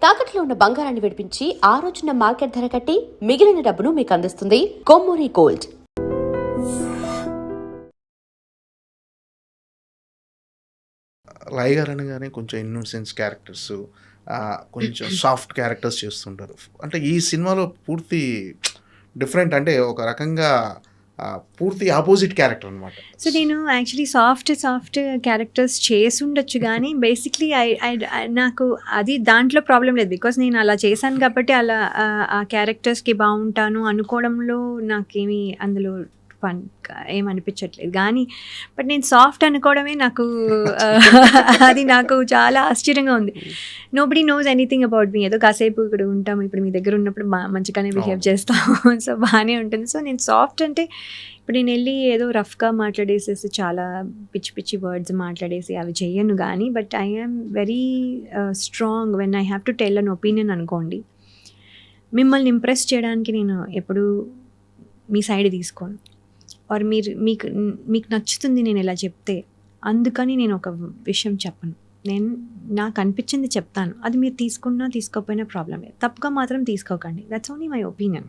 తాకట్లో ఉన్న బంగారాన్ని విడిపించి ఆ రోజున మార్కెట్ ధర కట్టి మిగిలిన డబ్బును మీకు అందిస్తుంది కొమ్మూరి గోల్డ్. రాయ్ గారు అనగానే కొంచెం ఇన్నోసెన్స్ క్యారెక్టర్స్, కొంచెం సాఫ్ట్ క్యారెక్టర్స్ చేస్తుంటారు. అంటే ఈ సినిమాలో పూర్తి డిఫరెంట్, అంటే ఒక రకంగా పూర్తి ఆపోజిట్ క్యారెక్టర్ అనమాట. సో నేను యాక్చువల్లీ సాఫ్ట్ క్యారెక్టర్స్ చేసి ఉండొచ్చు కానీ బేసిక్లీ నాకు అది దాంట్లో ప్రాబ్లం లేదు. బికాస్ నేను అలా చేశాను కాబట్టి అలా ఆ క్యారెక్టర్స్కి బాగుంటాను అనుకోవడంలో నాకేమీ అందులో ఫన్ ఏమనిపించట్లేదు. కానీ బట్ నేను సాఫ్ట్ అనుకోవడమే నాకు అది నాకు చాలా ఆశ్చర్యంగా ఉంది. Nobody nose anything about me. ఏదో కాసేపు ఇక్కడ ఉంటాము, ఇప్పుడు మీ దగ్గర ఉన్నప్పుడు మంచిగానే బిహేవ్ చేస్తాము, సో బాగానే ఉంటుంది. సో నేను సాఫ్ట్ అంటే ఇప్పుడు నేను వెళ్ళి ఏదో రఫ్గా మాట్లాడేసేసి చాలా పిచ్చి పిచ్చి వర్డ్స్ మాట్లాడేసి అవి చెయ్యను. కానీ but I am very strong when I have to tell an opinion అనుకోండి. మిమ్మల్ని ఇంప్రెస్ చేయడానికి నేను ఎప్పుడు మీ సైడ్ తీసుకోను. ఆర్ మీకు నచ్చుతుంది నేను ఇలా చెప్తే, అందుకని నేను ఒక విషయం చెప్పను. నేను నాకు అనిపించింది చెప్తాను. అది మీరు తీసుకున్నా తీసుకోకపోయినా ప్రాబ్లం లేదు. తప్పుగా మాత్రం తీసుకోకండి. దట్స్ ఓన్లీ మై ఒపీనియన్,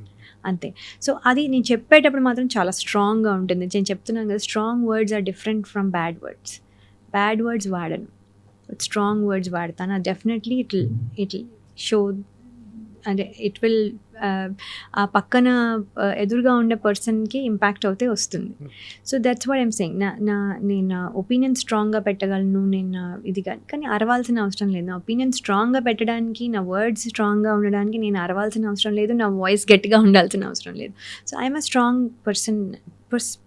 అంతే. సో అది నేను చెప్పేటప్పుడు మాత్రం చాలా స్ట్రాంగ్గా ఉంటుంది. నేను చెప్తున్నాను కదా, strong words are different from bad words. Bad words వాడను, స్ట్రాంగ్ వర్డ్స్ వాడతాను. అది డెఫినెట్లీ ఇట్ షో, అంటే ఇట్ విల్ ఆ పక్కన ఎదురుగా ఉండే పర్సన్కి ఇంపాక్ట్ అవుతే వస్తుంది. So that's what I'm saying. నేను ఒపీనియన్ స్ట్రాంగ్గా పెట్టగలను, నేను ఇది కానీ అరవాల్సిన అవసరం లేదు. నా ఒపీనియన్ స్ట్రాంగ్గా పెట్టడానికి, నా వర్డ్స్ స్ట్రాంగ్గా ఉండడానికి నేను అరవాల్సిన అవసరం లేదు, నా వాయిస్ గట్టిగా ఉండాల్సిన అవసరం లేదు. So I'm a strong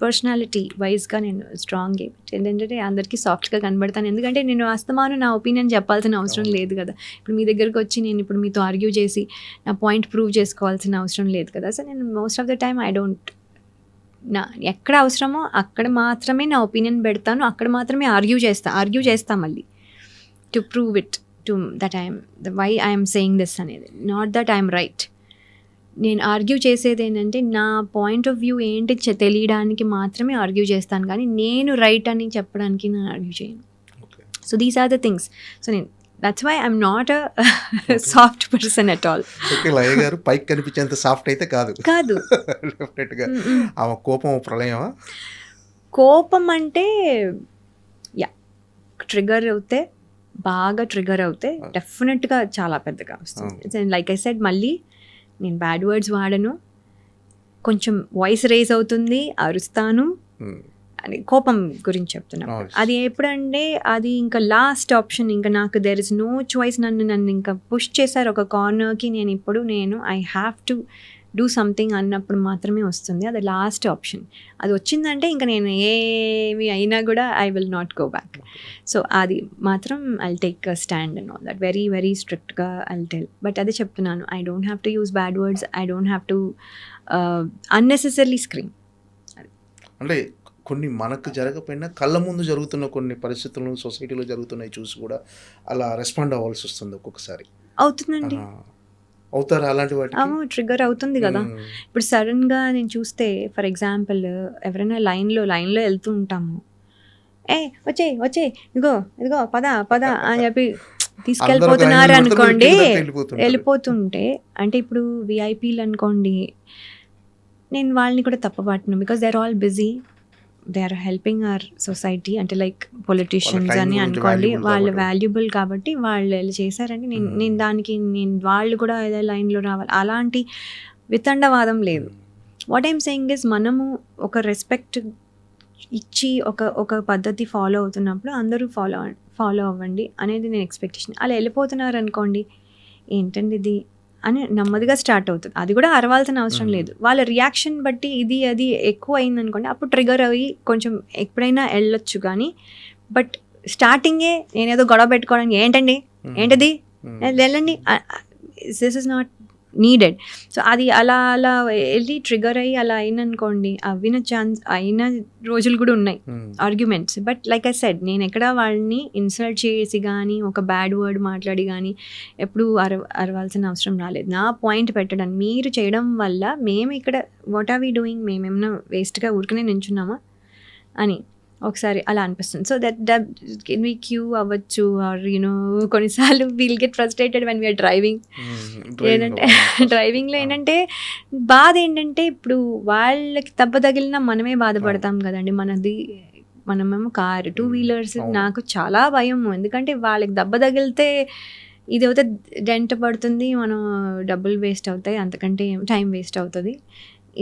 personality వైజ్గా నేను స్ట్రాంగ్. ఏంటంటే అందరికీ సాఫ్ట్గా కనబడతాను, ఎందుకంటే నేను అస్తమాను నా ఒపీనియన్ చెప్పాల్సిన అవసరం లేదు కదా. ఇప్పుడు మీ దగ్గరకు వచ్చి నేను ఇప్పుడు మీతో ఆర్గ్యూ చేసి నా పాయింట్ ప్రూవ్ చేసుకోవాల్సిన అవసరం లేదు కదా. సో నేను మోస్ట్ ఆఫ్ ద టైమ్ ఎక్కడ అవసరమో అక్కడ మాత్రమే నా ఒపీనియన్ పెడతాను, అక్కడ మాత్రమే ఆర్గ్యూ చేస్తా మళ్ళీ to prove it to that why I'm saying this అనేది. Not that I'm right. నేను ఆర్గ్యూ చేసేది ఏంటంటే నా పాయింట్ ఆఫ్ వ్యూ ఏంటి తెలియడానికి మాత్రమే ఆర్గ్యూ చేస్తాను, కానీ నేను రైట్ అని చెప్పడానికి నేను ఆర్గ్యూ చేయను. So these are the things. So నేను that's why I'm not a soft person at all. Laya గారు పైకి కనిపించేంత సాఫ్ట్ అయితే కాదు. డెఫినెట్గా ఆమె కోపం ప్రళయం. కోపం అంటే బాగా ట్రిగర్ అవుతే డెఫినెట్గా చాలా పెద్దగా వస్తుంది. లైక్ ఐ సెడ్, మళ్ళీ నేను బ్యాడ్ వర్డ్స్ వాడను, కొంచెం వాయిస్ రేజ్ అవుతుంది, అరుస్తాను అని కోపం గురించి చెప్తున్నాను. అది ఎప్పుడంటే అది ఇంకా లాస్ట్ ఆప్షన్, ఇంకా నాకు దెర్ ఇస్ నో చాయిస్. నన్ను ఇంకా పుష్ చేశారు ఒక కార్నర్కి, నేను I have to do something అన్నప్పుడు మాత్రమే వస్తుంది. అది లాస్ట్ ఆప్షన్. అది వచ్చిందంటే ఇంకా నేను ఏమి అయినా కూడా I will not go back. So అది మాత్రం I take a stand and all that. Very very స్ట్రిక్ట్గా ఐ టెల్. బట్ అదే చెప్తున్నాను, I don't have to use bad words, I don't have to unnecessary scream. అంటే కొన్ని మనకు జరగకపోయినా కళ్ళ ముందు జరుగుతున్న కొన్ని పరిస్థితులను సొసైటీలో జరుగుతున్నాయి చూసి కూడా అలా రెస్పాండ్ అవ్వాల్సి వస్తుంది ఒక్కొక్కసారి. అవుతుందండి. అవుతారా అలాంటి వాటి? ట్రిగర్ అవుతుంది కదా. ఇప్పుడు సడన్గా నేను చూస్తే, ఫర్ ఎగ్జాంపుల్ ఎవరైనా లైన్లో వెళ్తూ ఉంటాము, వచ్చే ఇదిగో పద అని చెప్పి తీసుకెళ్ళిపోతున్నారు అనుకోండి, వెళ్ళిపోతుంటే, అంటే ఇప్పుడు విఐపీలు అనుకోండి, నేను వాళ్ళని కూడా తప్పబట్టను. Because they are all busy, they are helping our society. అంటే లైక్ పొలిటీషియన్స్ అని అనుకోండి, వాళ్ళు వాల్యుబుల్ కాబట్టి వాళ్ళు చేశారంటే నేను దానికి వాళ్ళు కూడా ఏదో లైన్లో రావాలి, అలాంటి వితండవాదం లేదు. వాట్ ఐమ్ సెయింగ్ ఇస్, మనము ఒక రెస్పెక్ట్ ఇచ్చి ఒక పద్ధతి ఫాలో అవుతున్నప్పుడు అందరూ ఫాలో అవ్వండి అనేది నేను ఎక్స్పెక్టేషన్. అలా వెళ్ళిపోతున్నారు అనుకోండి, ఏంటండి ఇది అని నెమ్మదిగా స్టార్ట్ అవుతుంది. అది కూడా అరవాల్సిన అవసరం లేదు. వాళ్ళ రియాక్షన్ బట్టి అది ఎక్కువ అయింది అనుకోండి, అప్పుడు ట్రిగర్ అయ్యి కొంచెం ఎప్పుడైనా వెళ్ళొచ్చు. కానీ బట్ స్టార్టింగే నేనేదో గొడవ పెట్టుకోవడానికి ఏంటది వెళ్ళండి, this is not needed. So అది అలా వెళ్ళి ట్రిగర్ అయ్యి అలా అయిననుకోండి, అయిన రోజులు కూడా ఉన్నాయి arguments. But like I said, నేను ఎక్కడ వాళ్ళని ఇన్సల్ట్ చేసి కానీ ఒక బ్యాడ్ వర్డ్ మాట్లాడి కానీ ఎప్పుడు అరవాల్సిన అవసరం రాలేదు. నా పాయింట్ పెట్టడానికి మీరు చేయడం వల్ల మేము ఇక్కడ వాట్ ఆర్ వీ డూయింగ్, మేమేమన్నా వేస్ట్గా ఊరికనే నించున్నామా అని. ఒకసారి అలా అనిపిస్తుంది. సో దట్ మీ క్యూ అవ్వచ్చు ఆర్ యూనో కొన్నిసార్లు we'll get frustrated when we're driving. ఏంటంటే డ్రైవింగ్లో ఏంటంటే బాధ ఏంటంటే ఇప్పుడు వాళ్ళకి దెబ్బ తగిలినా మనమే బాధపడతాం కదండి. మనమేమో కారు 2 వీలర్స్ నాకు చాలా భయం, ఎందుకంటే వాళ్ళకి దెబ్బ తగిలితే ఇది అయితే డెంట్ పడుతుంది, మనం డబ్బులు వేస్ట్ అవుతాయి, అంతకంటే టైం వేస్ట్ అవుతుంది.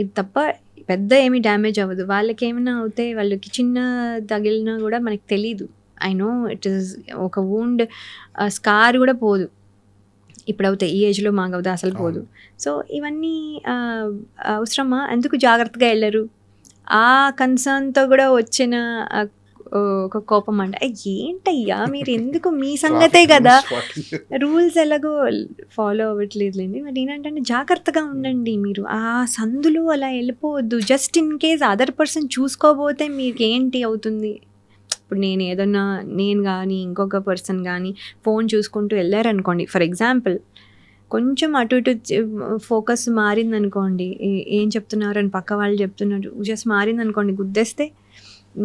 ఇది తప్ప పెద్ద ఏమీ డ్యామేజ్ అవ్వదు. వాళ్ళకి ఏమైనా అవుతే వాళ్ళకి చిన్న తగిలినా కూడా మనకి తెలీదు. ఐ నో ఇట్ ఈస్ ఒక వూండ్ స్కార్ కూడా పోదు. ఇప్పుడు అవుతాయి, ఈ ఏజ్లో మాకు అవుతాయి, అసలు పోదు. సో ఇవన్నీ అవసరమా? ఎందుకు జాగ్రత్తగా వెళ్ళరు? ఆ కన్సర్న్తో కూడా వచ్చిన ఒక కోపం అంటే ఏంటయ్యా మీరు ఎందుకు మీ సంగతే కదా, రూల్స్ ఎలాగో ఫాలో అవ్వట్లేదులేండి. మరి ఏంటంటే జాగ్రత్తగా ఉండండి, మీరు ఆ సందులో అలా వెళ్ళిపోవద్దు. Just in case other person చూసుకోబోతే మీకు ఏంటి అవుతుంది? ఇప్పుడు నేను కానీ ఇంకొక పర్సన్ కానీ ఫోన్ చూసుకుంటూ వెళ్ళారనుకోండి, ఫర్ ఎగ్జాంపుల్ కొంచెం అటు ఇటు ఫోకస్ మారిందనుకోండి, ఏం చెప్తున్నారు అని పక్క వాళ్ళు చెప్తున్నారు జస్ట్ మారిందనుకోండి, గుద్దేస్తే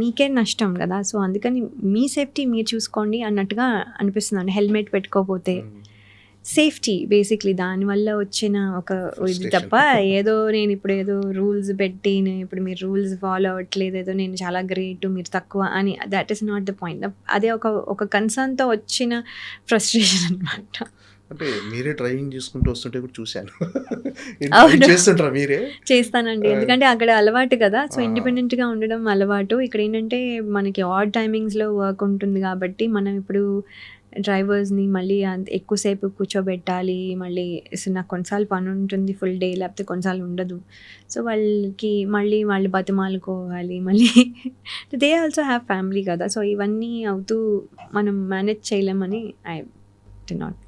మీకే నష్టం కదా. సో అందుకని మీ సేఫ్టీ మీరు చూసుకోండి అన్నట్టుగా అనిపిస్తుంది. హెల్మెట్ పెట్టుకోకపోతే సేఫ్టీ బేసిక్లీ దానివల్ల వచ్చిన ఒక ఇది తప్ప నేను ఇప్పుడు ఏదో రూల్స్ పెట్టి ఇప్పుడు మీరు రూల్స్ ఫాలో అవ్వట్లేదు, ఏదో నేను చాలా గ్రేట్ మీరు తక్కువ అని, that is not the point. అదే ఒక కన్సర్న్తో వచ్చిన ఫ్రస్ట్రేషన్ అనమాట. అంటే మీరే డ్రైవింగ్ చేసుకుంటూ వస్తుంటే కూడా చూశాను. అవును. చేస్తుంటారా మీరే? చేస్తానండి, ఎందుకంటే అక్కడ అలవాటు కదా. సో ఇండిపెండెంట్గా ఉండడం అలవాటు. ఇక్కడ ఏంటంటే మనకి ఆడ్ టైమింగ్స్లో వర్క్ ఉంటుంది కాబట్టి మనం ఇప్పుడు డ్రైవర్స్ని మళ్ళీ అంత ఎక్కువసేపు కూర్చోబెట్టాలి, మళ్ళీ నాకు కొన్నిసార్లు పని ఉంటుంది ఫుల్ డే, లేకపోతే కొన్నిసార్లు ఉండదు. సో వాళ్ళకి మళ్ళీ వాళ్ళు బతిమాలుకోవాలి, మళ్ళీ దే ఆల్సో హ్యావ్ ఫ్యామిలీ కదా. సో ఇవన్నీ అవుతూ మనం మేనేజ్ చేయలేమని ఐ డి నాట్